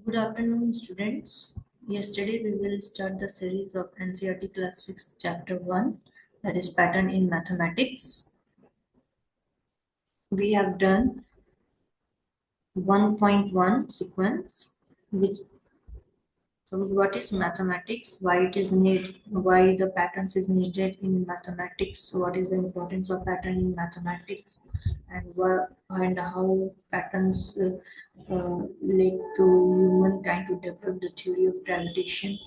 Good afternoon, students. Yesterday we will start the series of NCERT Class 6, Chapter 1, that is Pattern in Mathematics. We have done 1.1 sequence, which shows what is mathematics, why it is needed, why the patterns is needed in mathematics, what is the importance of pattern in mathematics, and how patterns led to humankind to develop the theory of gravitation,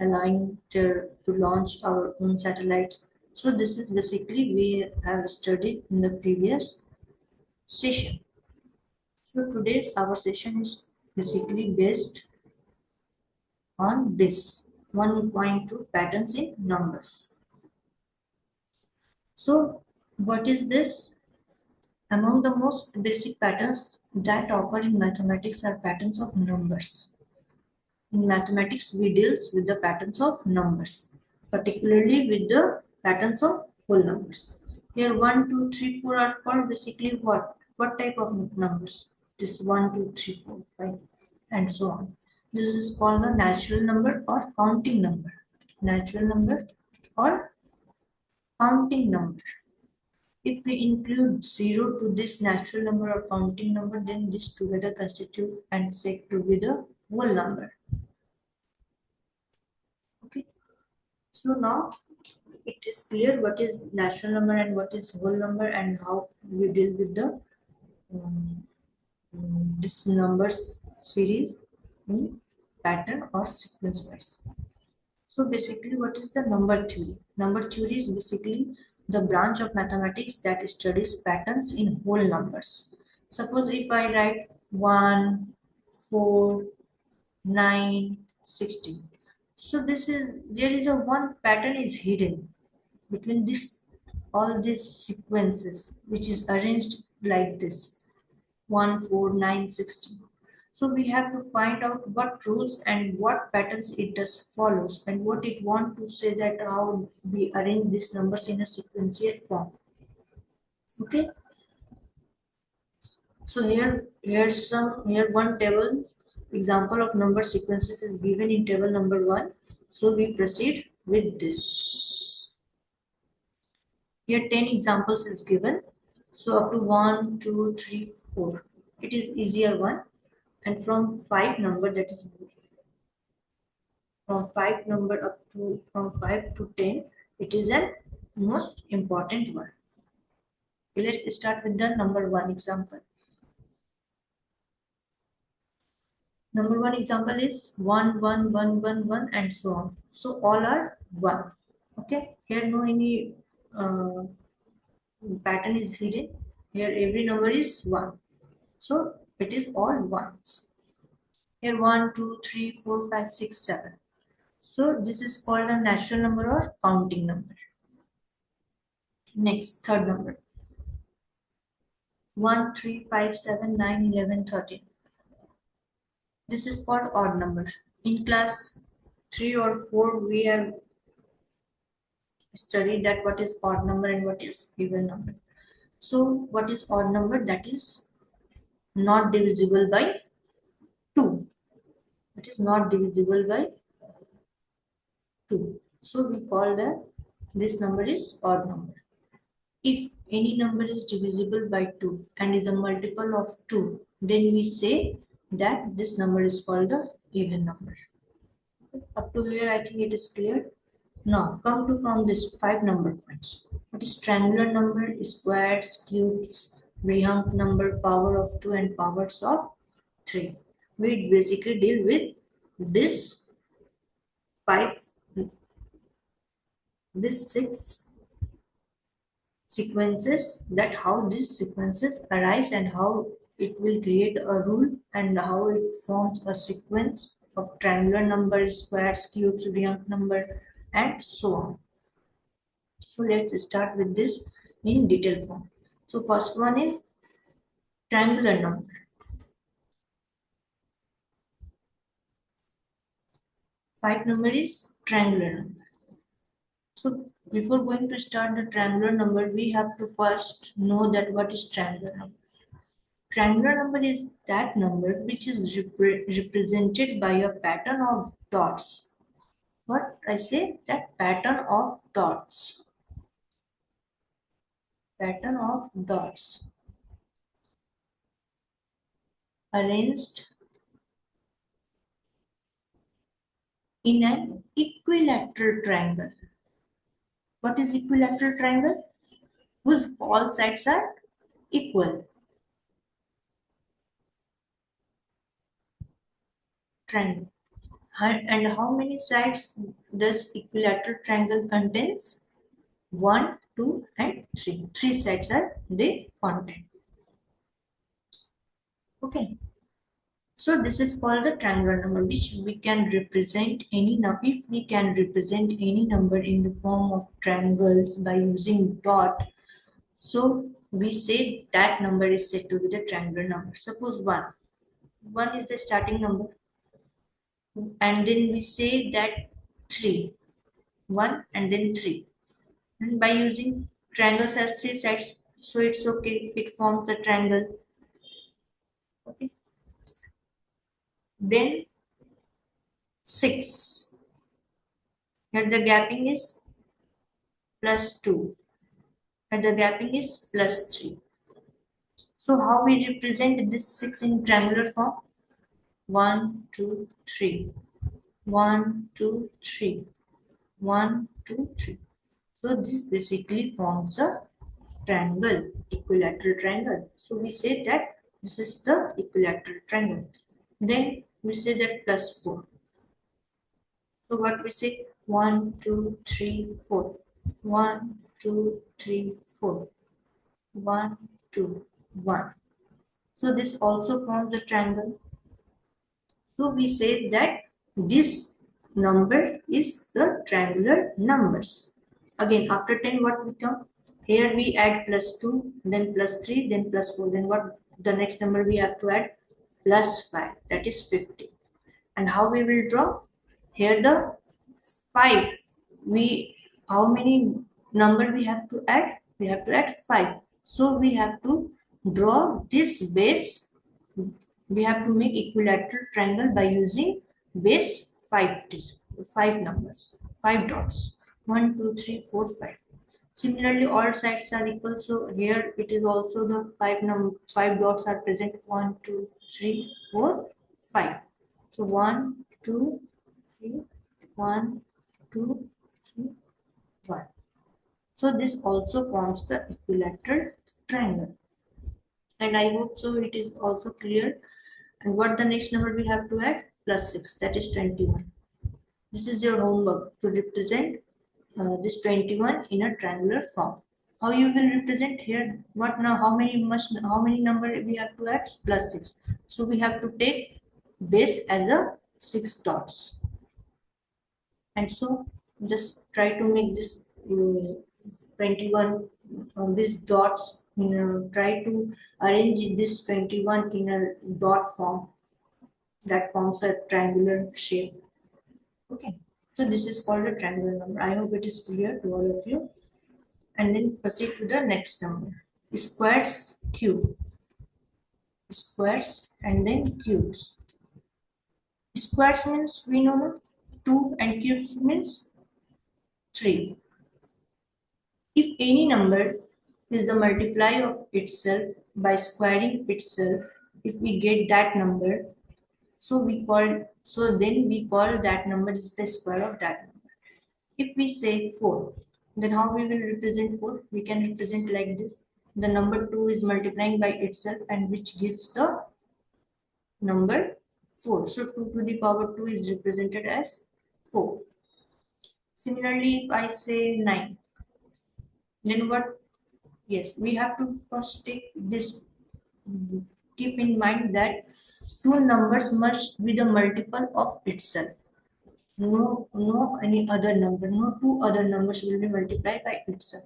allowing to launch our own satellites. So this is basically we have studied in the previous session. So today's our session is basically based on this 1.2 patterns in numbers. So what is this? Among the most basic patterns that occur in mathematics are patterns of numbers. In mathematics, we deals with the patterns of numbers, particularly with the patterns of whole numbers. Here 1, 2, 3, 4 are called basically what? What type of numbers? This 1, 2, 3, 4, 5 and so on. This is called a natural number or counting number. Natural number or counting number. If we include 0 to this natural number or counting number, then this together constitute and said to be the whole number. Okay. So now it is clear what is natural number and what is whole number and how we deal with the um, this numbers series in pattern or sequence wise. So basically, what is the number theory? Number theory is basically the branch of mathematics that studies patterns in whole numbers. Suppose if I write 1, 4, 9, 16. So there is a one pattern is hidden between this all these sequences, which is arranged like this 1, 4, 9, 16. So we have to find out what rules and what patterns it does follows and what it want to say that how we arrange these numbers in a sequential form. Okay. So here one table example of number sequences is given in table number 1. So we proceed with this. Here 10 examples is given. So up to 1, 2, 3, 4. It is easier one. And from 5 number, that is from 5 number up to from 5 to 10, it is an most important one. Okay, let's start with the number 1 example. Number 1 example is 1, 1, 1, 1, 1 and so on. So all are 1. Okay. Here no any pattern is hidden. Here every number is 1. So it is all ones. Here 1, 2, 3, 4, 5, 6, 7. So this is called a natural number or counting number. Next, third number. 1, 3, 5, 7, 9, 11, 13. This is called odd number. In class 3 or 4, we have studied that what is odd number and what is even number. So what is odd number? That is not divisible by 2. It is not divisible by 2. So we call that this number is odd number. If any number is divisible by 2 and is a multiple of 2, then we say that this number is called the even number. Up to here, I think it is clear. Now, come to from this 5 number points. What is triangular number, squares, cubes, Rehunk number, power of 2 and powers of 3. We basically deal with this 5, this 6 sequences, that how these sequences arise and how it will create a rule and how it forms a sequence of triangular number, squares, cubes, Rehunk number and so on. So let's start with this in detail form. So first one is triangular number. Five number is triangular number. So before going to start the triangular number, we have to first know that what is triangular number. Triangular number is that number which is represented by a pattern of dots. What I say? That pattern of dots. Pattern of dots arranged in an equilateral triangle. What is equilateral triangle? Whose all sides are equal. Triangle. And how many sides does equilateral triangle contains? 1, 2 and 3. 3 sides are they contain. Okay. So this is called the triangular number, which we can represent any number. If we can represent any number in the form of triangles by using dot, so we say that number is said to be the triangular number. Suppose 1. 1 is the starting number. And then we say that 3. 1 and then 3. And by using triangles as 3 sides, so it's okay. It forms a triangle. Okay. Then 6. Here the gapping is plus 2. And the gapping is plus 3. So how we represent this 6 in triangular form? 1, 2, 3. 1, 2, 3. 1, 2, 3. So this basically forms a triangle, equilateral triangle. So we say that this is the equilateral triangle. Then we say that plus 4. So what we say? 1, 2, 3, 4. 1, 2, 3, 4. 1, 2, 1. So this also forms a triangle. So we say that this number is the triangular numbers. Again, after 10, what we come? Here we add plus 2, then plus 3, then plus 4. Then what the next number we have to add? Plus 5. That is 50. And how we will draw? Here the 5. How many number we have to add? We have to add 5. So we have to draw this base. We have to make equilateral triangle by using base 5 numbers, 5 dots. 1, 2, 3, 4, 5. Similarly, all sides are equal. So here it is also the 5 dots are present. 1, 2, 3, 4, 5. So 1, 2, 3, 1, 2, 3, 1. So this also forms the equilateral triangle. And I hope so it is also clear. And what the next number we have to add? Plus 6, that is 21. This is your homework to represent this 21 in a triangular form. How you will represent here? What now? How many number we have to add? Plus 6. So we have to take base as a 6 dots. And so just try to make this 21 these dots. Try to arrange this 21 in a dot form that forms a triangular shape. Okay, so this is called a triangular number. I hope it is clear to all of you. And then proceed to the next number. Squares, cube. Squares and then cubes. Squares means we know 2 and cubes means 3. If any number is the multiply of itself by squaring itself, if we get that number, so then we call that number is the square of that number. If we say 4, then how we will represent 4? We can represent like this. The number 2 is multiplying by itself and which gives the number 4. So 2 to the power 2 is represented as 4. Similarly, if I say 9, then what? Yes, we have to first take this. Keep in mind that two numbers must be the multiple of itself. No any other number, no two other numbers will be multiplied by itself.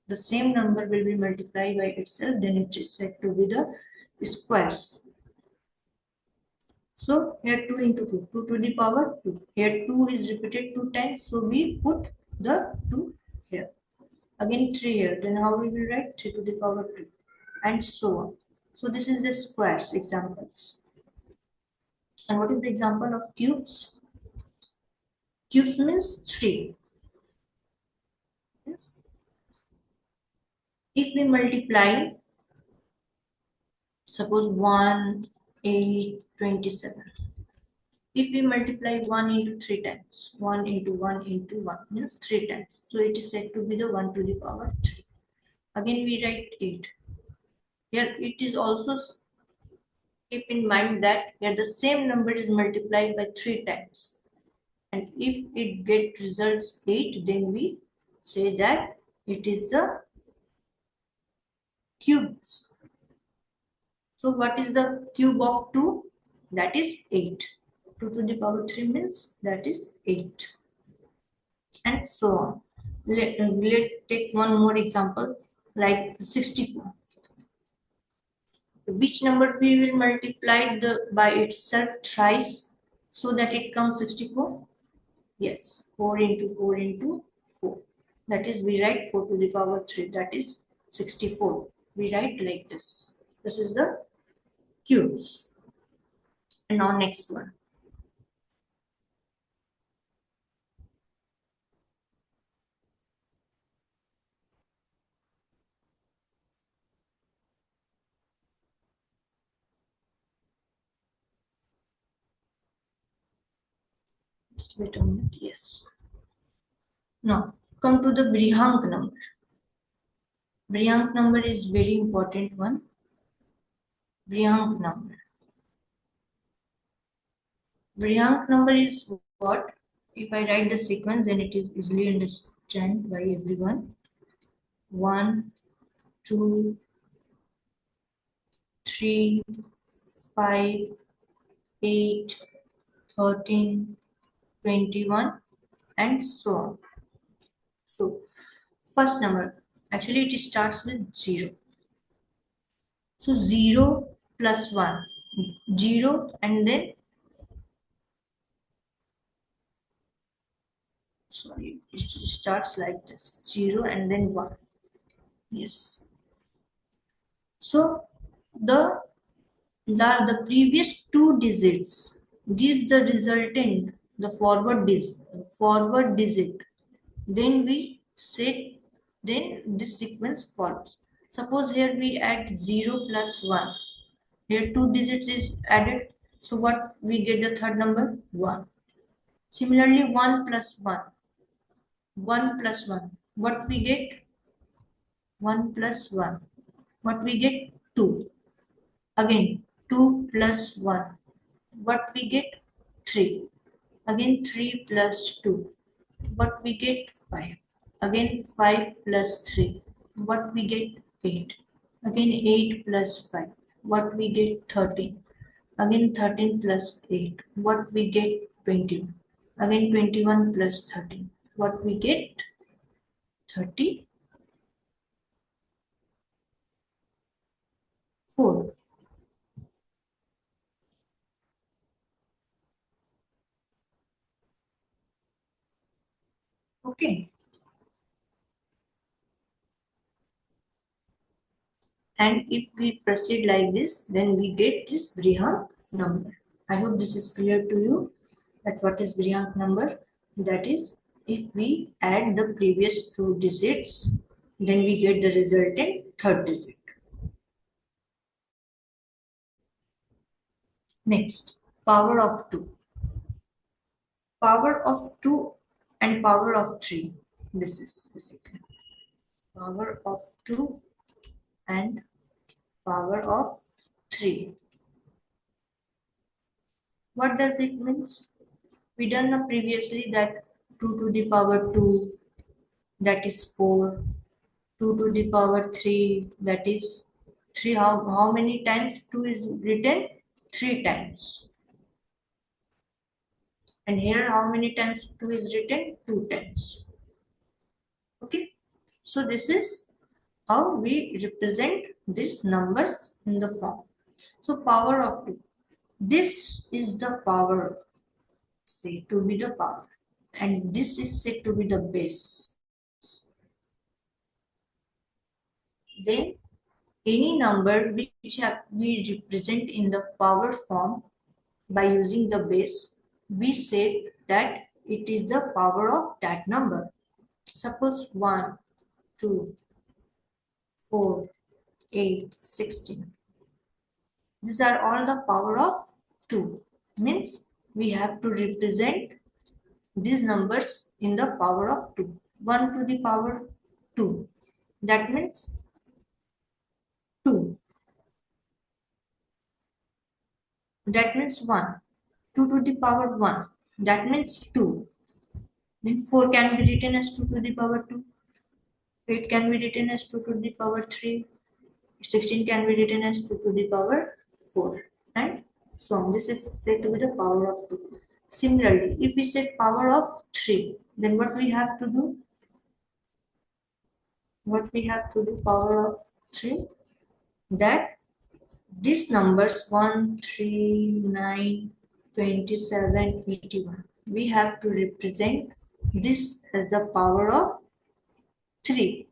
The same number will be multiplied by itself, then it is said to be the squares. So here 2 into 2, 2 to the power 2. Here 2 is repeated 2 times, so we put the 2 here. Again 3 here, then how we will write 3 to the power 2 and so on. So this is the squares examples. And what is the example of cubes? Cubes means 3. Yes. If we multiply, suppose 1, 8, 27. If we multiply 1 into 3 times, 1 into 1 into 1 means 3 times. So it is said to be the 1 to the power 3. Again we write 8. Here it is also keep in mind that here the same number is multiplied by 3 times. And if it get results 8, then we say that it is the cubes. So what is the cube of 2? That is 8. 2 to the power 3 means that is 8. And so on. Let's take one more example like 64. Which number we will multiply by itself thrice so that it comes 64? Yes, 4 into 4 into 4. That is, we write 4 to the power 3. That is 64. We write like this. This is the cubes. And now next one. Just wait a minute. Yes. Now, come to the Vrihank number. Vrihank number is very important one. Vrihank number. Vrihank number is what? If I write the sequence, then it is easily understood by everyone. 1, 2, 3, 5, 8, 13, 21, and so on. So, first number, actually it starts with 0. So, 0 plus 1, 0, and then, sorry, it starts like this, 0 and then 1. Yes. So, the the previous two digits give the resultant the forward digit. Then we set, then this sequence follows. Suppose here we add 0 plus 1. Here two digits is added. So what we get the third number? 1. Similarly 1 plus 1. 1 plus 1. What we get? 1 plus 1. What we get? 2. Again 2 plus 1. What we get? 3. Again 3 plus 2. What we get? 5. Again 5 plus 3. What we get? 8. Again 8 plus 5. What we get? 13. Again 13 plus 8. What we get? 21. Again 21 plus 13. What we get? 34. Okay. And if we proceed like this, then we get this Vrihank number. I hope this is clear to you that what is Vrihank number. That is, if we add the previous two digits, then we get the resultant third digit. Next, power of 2. Power of 2 and power of 3. This is basically power of 2 and power of 3. What does it mean? We done previously that 2 to the power 2, that is 4. 2 to the power 3, that is 3. How many times 2 is written? 3 times. And here how many times 2 is written? 2 times. Okay. So this is how we represent these numbers in the form. So power of 2. This is the power, say to be the power. And this is said to be the base. Then Any number which we represent in the power form by using the base, we said that it is the power of that number. Suppose 1, 2, 4, 8, 16. These are all the power of 2. Means we have to represent these numbers in the power of 2. 1 to the power 2. That means 2. That means 1. 2 to the power 1. That means 2. Then 4 can be written as 2 to the power 2. 8 can be written as 2 to the power 3. 16 can be written as 2 to the power 4. And so on. This is said to be the power of 2. Similarly, if we say power of 3, then what we have to do? What we have to do, power of 3, that these numbers 1, 3, 9, 27, 81, we have to represent this as the power of 3.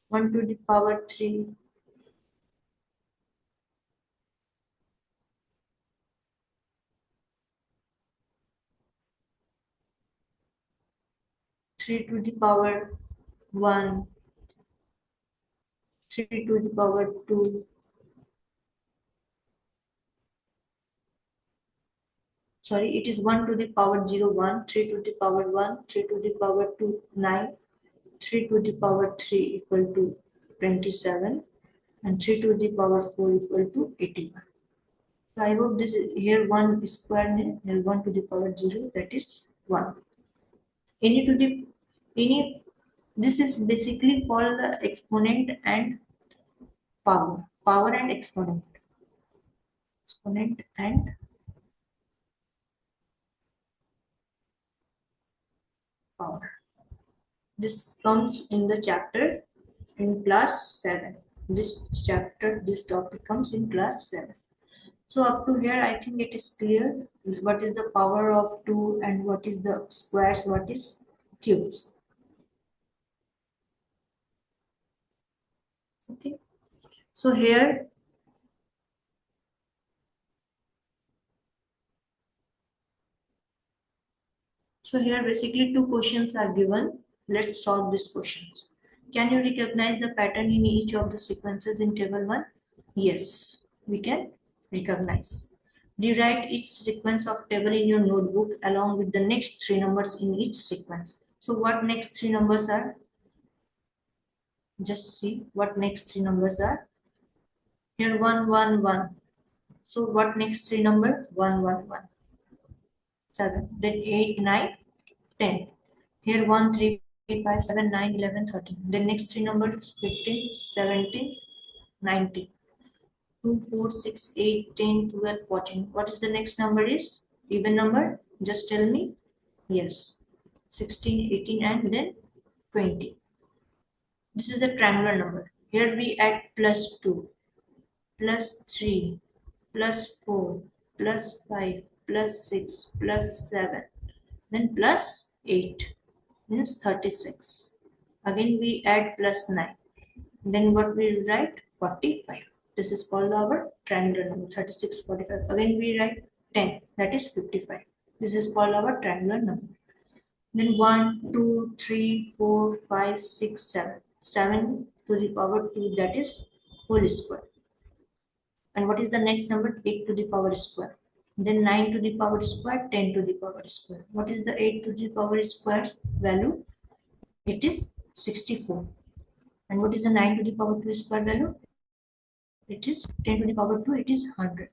1 to the power 3, 3 to the power 1, 3 to the power 2, sorry, it is 1 to the power 0, 1, 3 to the power 1, 3 to the power 2, 9, 3 to the power 3 equal to 27, and 3 to the power 4 equal to 81. So I hope this is here 1 square, here 1 to the power 0, that is 1. Any to the any, this is basically called the exponent and power and exponent and power. This comes in the chapter in class 7. This topic comes in class 7. So up to here, I think it is clear what is the power of 2 and what is the squares, what is cubes. Okay. So here basically two questions are given. Let's solve these questions. Can you recognize the pattern in each of the sequences in table 1? Yes, we can recognize. Rewrite each sequence of table in your notebook along with the next 3 numbers in each sequence. So what next 3 numbers are? Just see what next 3 numbers are. Here 1, 1, 1. So what next 3 number? 1, 1, 1. 7. Then 8, 9, 10. Here 1, 3, 5, 7, 9, 11, 13. The next 3 numbers 15, 17, 19. 2, 4, 6, 8, 10, 12, 14. What is the next number is? Even number? Just tell me. Yes. 16, 18 and then 20. This is the triangular number. Here we add plus 2, plus 3, plus 4, plus 5, plus 6, plus 7, then plus 8, means 36. Again we add plus 9. Then what we write? 45. This is called our triangular number, 36, 45. Again we write 10, that is 55. This is called our triangular number. Then 1, 2, 3, 4, 5, 6, 7. 7 to the power 2, that is whole square. And what is the next number? 8 to the power square. Then 9 to the power square, 10 to the power square. What is the 8 to the power square value? It is 64. And what is the 9 to the power 2 square value? It is 10 to the power 2, it is 100.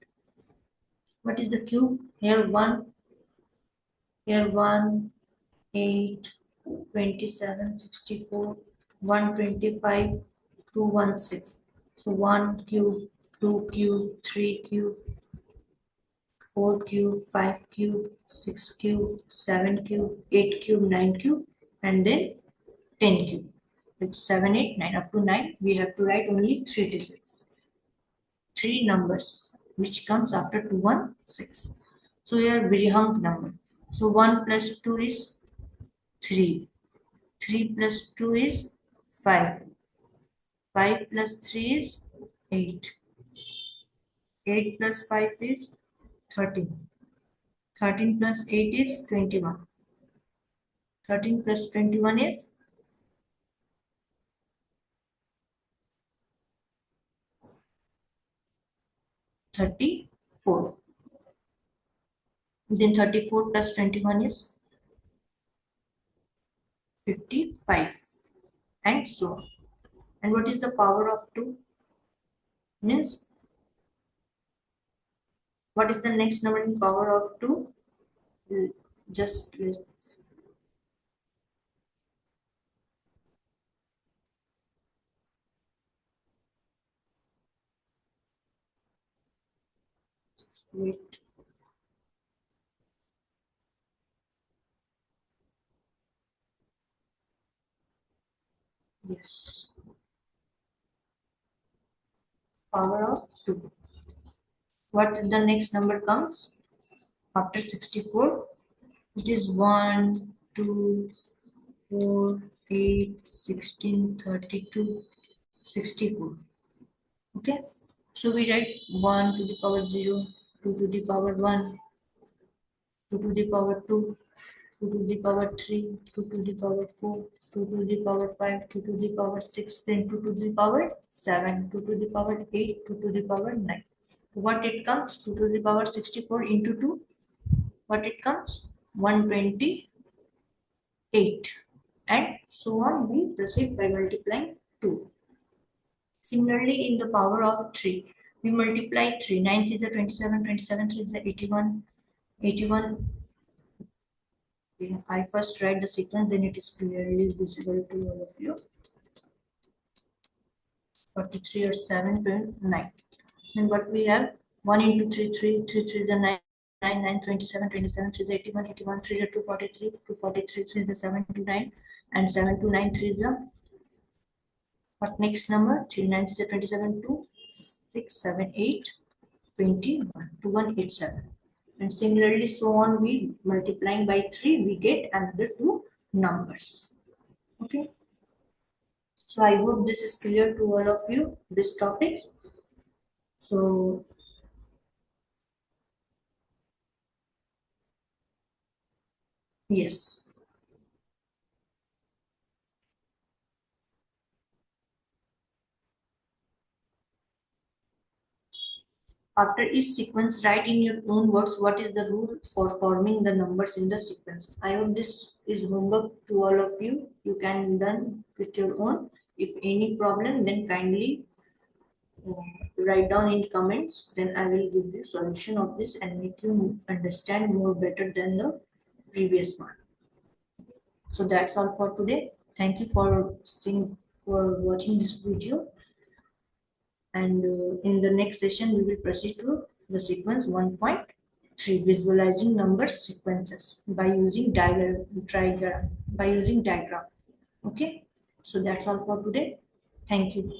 What is the cube? Here 1, 8, 27, 64, 125, 216. So 1 cube, 2 cube, 3 cube, 4 cube, 5 cube, 6 cube, 7 cube, 8 cube, 9 cube, and then 10 cube. With 7, 8, 9, up to 9, we have to write only 3 digits. 3 numbers, which comes after 2, 1, 6. So here Virihang number. So 1 plus 2 is 3. 3 plus 2 is 5. 5 plus 3 is 8. 8 plus 5 is 13. 13 plus 8 is 21. 13 plus 21 is 34. Then 34 plus 21 is 55, and so on. And what is the power of 2? Means, what is the next number in power of 2? Just let's wait. Yes, power of 2. What the next number comes after 64? It is 1, 2, 4, 8, 16, 32, 64. Okay, so we write 1 to the power 0, 2 to the power 1, 2 to the power 2, 2 to the power 3, 2 to the power 4, 2 to the power 5, 2 to the power 6, then 2 to the power 7, 2 to the power 8, 2 to the power 9. What it comes? 2 to the power 64 into 2. What it comes? 128. And so on, we proceed by multiplying 2. Similarly, in the power of 3, we multiply 3. 9 is a 27, 27 is a 81, 81. I first write the sequence, then it is clearly visible to all of you. 43 or 7 to 9. And what we have? 1 into 3, 3, 3, 3 is a 9, 9, 9, 27, 27, 3 is 81, 81, 3 is a 243, 243, 3 is a 7 to 9, and 7 to 9, 3 is a what next number? 3, 9 is a 27, 2, 6, 7, 8, 21, 2187. And similarly, so on, we multiplying by 3, we get another 2 numbers. Okay. So I hope this is clear to all of you, this topic. So yes, after each sequence, write in your own words what is the rule for forming the numbers in the sequence. I hope this is homework to all of you. You can learn with your own. If any problem, then kindly write down in comments. Then I will give the solution of this and make you understand more better than the previous one. So that's all for today. Thank you for watching this video. And in the next session, we will proceed to the sequence 1.3, visualizing number sequences by using diagram. Okay, so that's all for today. Thank you.